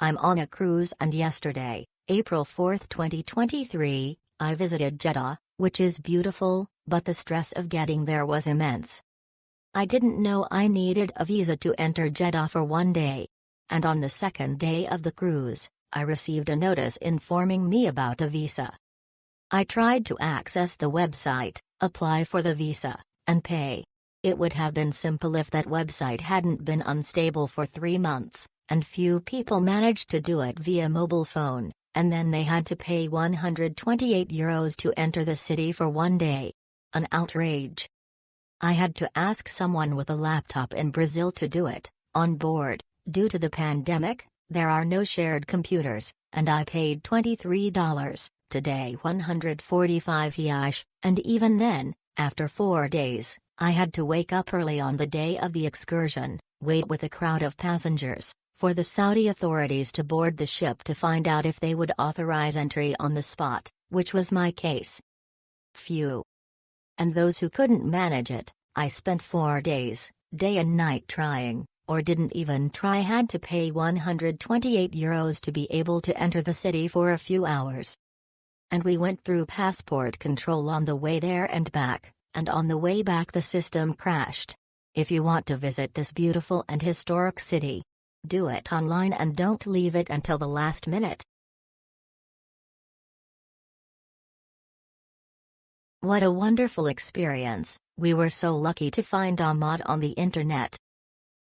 I'm on a cruise and yesterday, April 4, 2023, I visited Jeddah, which is beautiful, but the stress of getting there was immense. I didn't know I needed a visa to enter Jeddah for one day. And on the second day of the cruise, I received a notice informing me about a visa. I tried to access the website, apply for the visa, and pay. It would have been simple if that website hadn't been unstable for 3 months. And few people managed to do it via mobile phone, and then they had to pay €128 to enter the city for one day. An outrage. I had to ask someone with a laptop in Brazil to do it. On board, due to the pandemic, there are no shared computers, and I paid $23, today 145 reais, and even then, after 4 days, I had to wake up early on the day of the excursion, wait with a crowd of passengers, for the Saudi authorities to board the ship to find out if they would authorize entry on the spot, which was my case. Phew. And those who couldn't manage it, I spent 4 days, day and night trying, or didn't even try, had to pay €128 to be able to enter the city for a few hours. And we went through passport control on the way there and back, and on the way back the system crashed. If you want to visit this beautiful and historic city, do it online and don't leave it until the last minute. What a wonderful experience. We were so lucky to find Ahmad on the internet.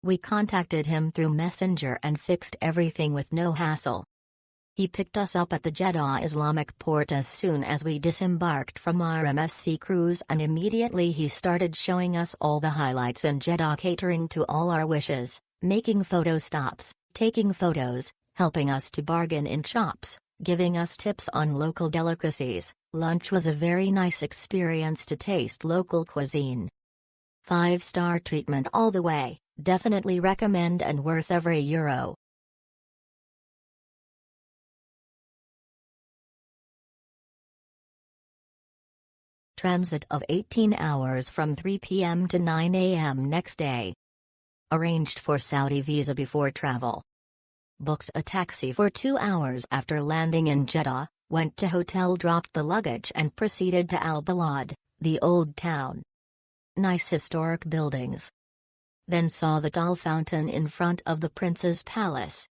We contacted him through Messenger and fixed everything with no hassle. He picked us up at the Jeddah Islamic port as soon as we disembarked from our MSC cruise, and immediately he started showing us all the highlights in Jeddah, catering to all our wishes, making photo stops, taking photos, helping us to bargain in shops, giving us tips on local delicacies. Lunch was a very nice experience to taste local cuisine. 5-star treatment all the way, definitely recommend and worth every euro. Transit of 18 hours from 3 p.m. to 9 a.m. next day. Arranged for Saudi visa before travel. Booked a taxi for 2 hours after landing in Jeddah, went to hotel, dropped the luggage and proceeded to Al Balad, the old town. Nice historic buildings. Then saw the tall fountain in front of the prince's palace.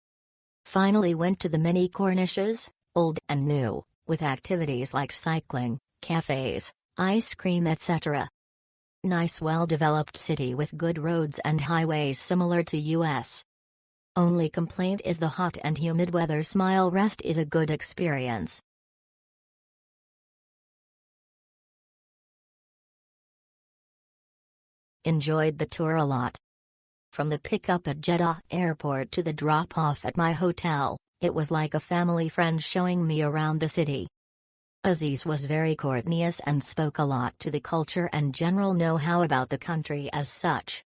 Finally went to the many corniches, old and new, with activities like cycling, cafes, ice cream, etc. Nice well-developed city with good roads and highways similar to US. Only complaint is the hot and humid weather. Smile, rest is a good experience. Enjoyed the tour a lot. From the pickup at Jeddah airport to the drop-off at my hotel, it was like a family friend showing me around the city. Aziz was very courteous and spoke a lot to the culture and general know-how about the country as such.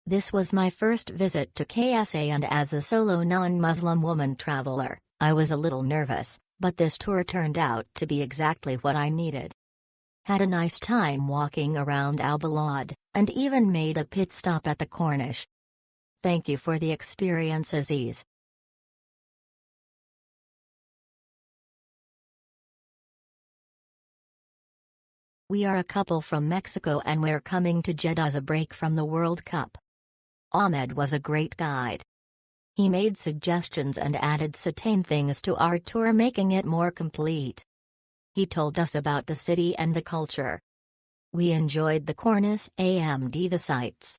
This was my first visit to KSA, and as a solo non-Muslim woman traveler, I was a little nervous, but this tour turned out to be exactly what I needed. Had a nice time walking around Al Balad, and even made a pit stop at the Corniche. Thank you for the experience, Aziz. We are a couple from Mexico and we're coming to Jeddah as a break from the World Cup. Ahmed was a great guide. He made suggestions and added certain things to our tour, making it more complete. He told us about the city and the culture. We enjoyed the Corniche and the sights.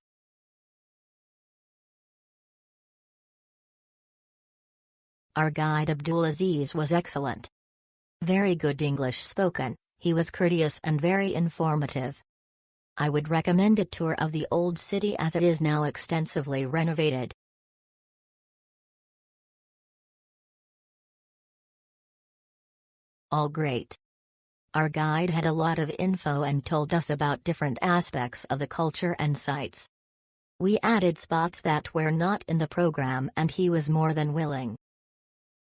Our guide Abdulaziz was excellent. Very good English spoken, he was courteous and very informative. I would recommend a tour of the old city as it is now extensively renovated. All great. Our guide had a lot of info and told us about different aspects of the culture and sites. We added spots that were not in the program and he was more than willing.